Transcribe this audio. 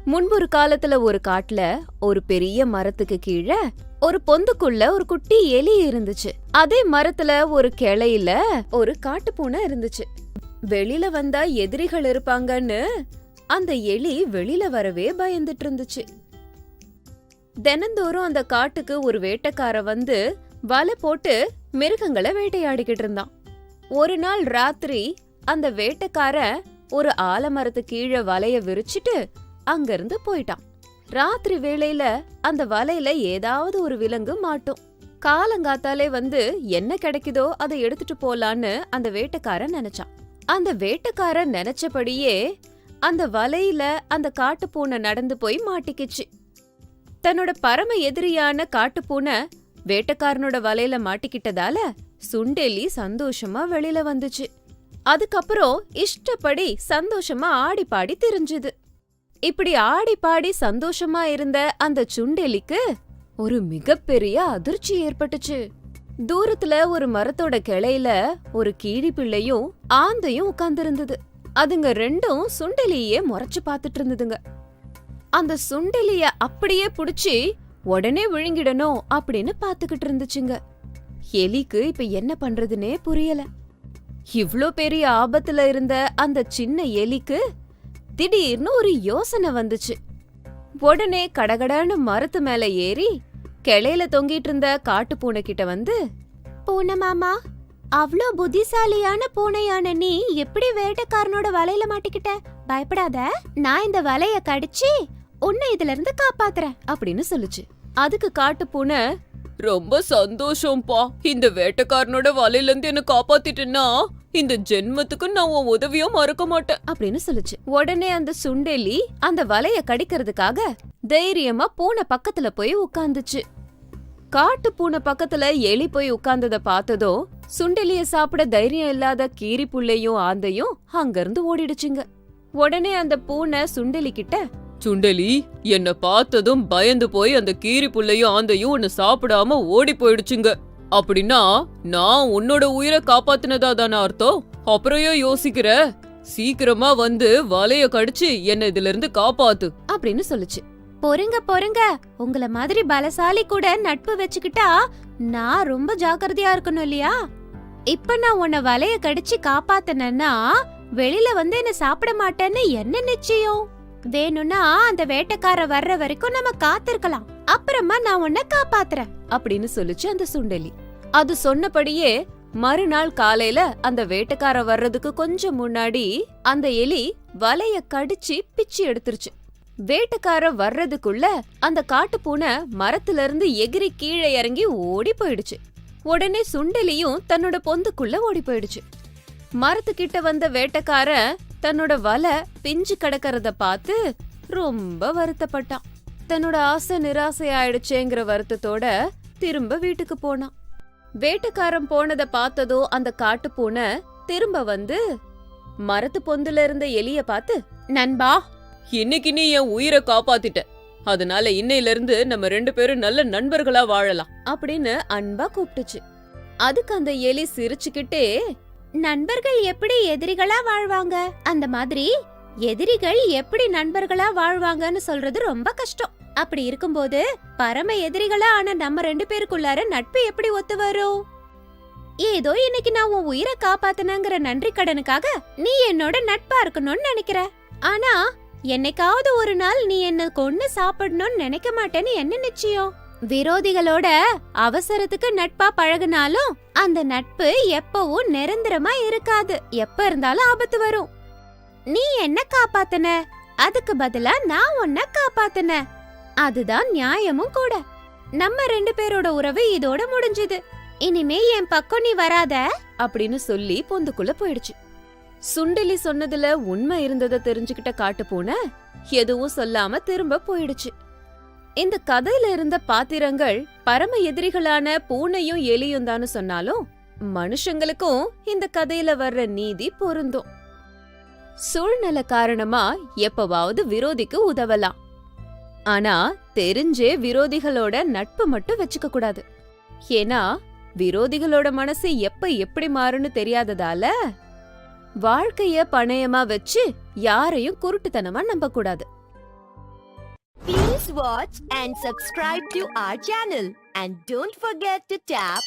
முன்பொரு காலத்துல ஒரு காட்டுல ஒரு பெரிய மரத்துக்கு கீழே ஒரு பொந்துக்குள்ள ஒரு குட்டி எலி இருந்துச்சு. அதே மரத்துல ஒரு கிளையில ஒரு காட்டுப்பூனை இருந்துச்சு. வெளியில வந்தா எதிரிகள் இருப்பாங்கன்னு அந்த எலி வெளியில வரவே பயந்துட்டு இருந்துச்சு. தினந்தோறும் அந்த காட்டுக்கு ஒரு வேட்டைக்கார வந்து வலை போட்டு மிருகங்களை வேட்டையாடிக்கிட்டு இருந்தான். ஒரு நாள் ராத்திரி அந்த வேட்டைக்கார ஒரு ஆலமரத்து கீழே வலைய விரிச்சிட்டு அங்கிருந்து போயிட்டான். ராத்திரி வேளையில அந்த வலையில ஏதாவது ஒரு விலங்கு மாட்டும். காலங்காத்தாலே வந்து என்ன கிடைக்குதோ அதை எடுத்துட்டு போலான்னு அந்த வேட்டைக்காரன் நினைச்சான். அந்த வேட்டைக்காரன் நினைச்சபடியே அந்த வலையில அந்த காட்டுப்பூனை நடந்து போய் மாட்டிக்கிச்சு. தன்னோட பரம எதிரியான காட்டுப்பூனை வேட்டைக்காரனோட வலையில மாட்டிக்கிட்டதால சுண்டெலி சந்தோஷமா வெளியில வந்துச்சு. அதுக்கப்புறம் இஷ்டப்படி சந்தோஷமா ஆடி பாடி திரிஞ்சுது. இப்படி ஆடி பாடி சந்தோஷமா இருந்த அந்த சுண்டெலிக்கு ஒரு மிகப்பெரிய அதிர்ச்சி ஏற்பட்டுச்சு. தூரத்துல ஒரு மரத்தோட கிளையில ஒரு கீரி பிள்ளையும் ஆந்தையும் உட்கார்ந்திருந்தது. அதுங்க ரெண்டும் சுண்டெலியே முறைச்சு பாத்துட்டு இருந்ததுங்க. அந்த சுண்டெலிய அப்படியே புடிச்சு உடனே விழுங்கிடணும் அப்படின்னு பாத்துக்கிட்டு இருந்துச்சுங்க. எலிக்கு இப்ப என்ன பண்றதுன்னே புரியல. இவ்ளோ பெரிய ஆபத்துல இருந்த அந்த சின்ன எலிக்கு திடீர்னு ஒரு யோசனை வந்துச்சு. உடனே கடகடன்னு மரத்து மேல ஏறி கிளையில தொங்கிட்டு இருந்த காட்டு பூனை கிட்ட வந்து, பூனை மாமா, அவ்ளோ புத்திசாலியான பூனையான நீ எப்படி வேட்டைக்காரனோட வலையில மாட்டிக்கிட்ட? பயப்படாத, நான் இந்த வலைய கடிச்சு உன்னை இதுல இருந்து காப்பாத்துறேன் அப்படின்னு சொல்லுச்சு. அதுக்கு காட்டு பூனை, ரொம்ப சந்தோஷம்பா, இந்த வேட்டைக்காரனோட வலையில இருந்து என்ன காப்பாத்திட்டேன்னா இந்த ஜென்மத்துக்கு நான் உன் உதவியும் மறக்க மாட்டேன் அப்படின்னு சொல்லுச்சு. உடனே அந்த சுண்டெலி அந்த வலைய கடிக்கிறதுக்காக தைரியமா பூனை பக்கத்துல போய் உட்கார்ந்துச்சு. காட்டு பூனை பக்கத்துல எலி போய் உட்கார்ந்தத பார்த்ததோ சுண்டெலிய சாப்பிட தைரியம் இல்லாத கீரி புள்ளையும் ஆந்தையும் அங்கிருந்து ஓடிடுச்சுங்க. உடனே அந்த பூனை சுண்டெலி கிட்ட, சுண்டெலி, என்ன பார்த்ததும் பயந்து போய் அந்த கீரி புள்ளையும் ஆந்தையும் உன்னை சாப்பிடாம ஓடி போயிடுச்சுங்க. அப்படின்னா நான் உன்னோட உயிரை காப்பாத்தினதா தானே அர்த்தம்? அப்புறம் யோசிக்கிற, சீக்கிரமா வந்து வலைய கடிச்சு என்ன இதுல இருந்து காப்பாத்து அப்படின்னு சொல்லுச்சு. பொறுங்க பொறுங்க, உங்கள மாதிரி பலசாலி கூட நட்பு வச்சுக்கிட்டா நான் ரொம்ப ஜாக்கிரதையா இருக்கணும் இல்லையா? இப்ப நான் உன்னை வலைய கடிச்சு காப்பாத்தினா வெளியில வந்து என்ன சாப்பிட மாட்டேன்னு என்ன நிச்சயம்? வேணும்னா அந்த வேட்டைக்கார வர்ற வரைக்கும் நம்ம காத்திருக்கலாம், அப்புறமா நான் உன்னை காப்பாத்துறேன் அப்படின்னு சொல்லுச்சு அந்த சுண்டெலி. அது சொன்னபடியே மறுநாள் காலையில அந்த வேட்டைக்கார வர்றதுக்கு கொஞ்சம் முன்னாடி அந்த எலி வலைய கடிச்சு பிச்சு எடுத்துருச்சு. வேட்டைக்கார வர்றதுக்குள்ள அந்த காட்டுப்பூனை மரத்துல இருந்து எகிரி கீழே இறங்கி ஓடி போயிடுச்சு. உடனே சுண்டெலியும் தன்னோட பொந்துக்குள்ள ஓடி போயிடுச்சு. மரத்துக்கிட்ட வந்த வேட்டைக்கார தன்னோட வலை பிஞ்சு கிடக்கறத பார்த்து ரொம்ப வருத்தப்பட்டான். தன்னோட ஆசை நிராசை ஆயிடுச்சேங்கிற வருத்தத்தோட திரும்ப வீட்டுக்கு போனான். வேட்டைக்காரன் போனத பார்த்ததோ அந்த காட்டுப்பூனை திரும்ப வந்து மரத்து பொந்துல இருந்த எலிய பார்த்து, நண்பா, இன்னைக்கு நீ என் உயிரை காப்பாத்திட்ட, அதனால இன்னையில இருந்து நம்ம 2 பேரும் நல்ல நண்பர்களா வாழலாம் அப்படின்னு அன்பா கூப்பிட்டுச்சு. அதுக்கு அந்த எலி சிரிச்சுக்கிட்டே, நண்பர்கள் எப்படி எதிரிகளா வாழ்வாங்க, அந்த மாதிரி எதிரிகள் எப்படி நண்பர்களா வாழ்வாங்கன்னு சொல்றது ரொம்ப கஷ்டம். அப்படி இருக்கும்போது பரம எதிரிகளா ஆன நம்ம 2 பேருக்குள்ளார நட்பு எப்படி ஒத்து வரும்? ஏதோ இன்னைக்கு நான் உன் உயிரை காப்பாத்தினங்கிற நன்றி கடனுக்காக நீ என்னோட நட்பா இருக்கணும்னு நினைக்கிற. ஆனா என்னைக்காவது ஒரு நாள் நீ என்ன கொன்னு சாப்பிடணும்னு நினைக்க மாட்டேன்னு என்ன நிச்சயம்? விரோதிகளோட அவசரத்துக்கு நட்பா பழகுனாலும் அந்த நட்பு எப்பவும் நிரந்தரமா இருக்காது. எப்ப இருந்தாலும் ஆபத்து வரும். நீ என்ன காப்பாத்தன, அதுக்கு பதிலா நான் உன்னை காப்பாத்தன. அதுதான் நியாயமும் கூட. நம்ம 2 பேரோட உறவு இதோட முடிஞ்சது. இனிமே என் பக்கம் நீ வராத அப்படின்னு சொல்லி பொந்துக்குள்ள போயிடுச்சு. சுண்டெலி சொன்னதுல உண்மை இருந்தத தெரிஞ்சுக்கிட்ட காட்டுப்பூனை எதுவும் சொல்லாம திரும்ப போயிடுச்சு. இந்த கதையில இருந்த பாத்திரங்கள் பரம எதிரிகளான பூனையும் எலியும் தான்னு சொன்னாலும் மனுஷங்களுக்கும் இந்த கதையில வர்ற நீதி பொருந்தும். சூழ்நிலை காரணமா எப்பவாவது விரோதிக்கு உதவலாம், ஆனா தெரிஞ்சே விரோதிகளோட நட்பு மட்டும் வச்சுக்க கூடாது. ஏன்னா விரோதிகளோட மனசு எப்ப எப்படி மாறுன்னு தெரியாததால வாழ்க்கைய பணயமா வச்சு யாரையும் குருட்டுத்தனமா நம்ப கூடாது. watch and subscribe to our channel. And don't forget to tap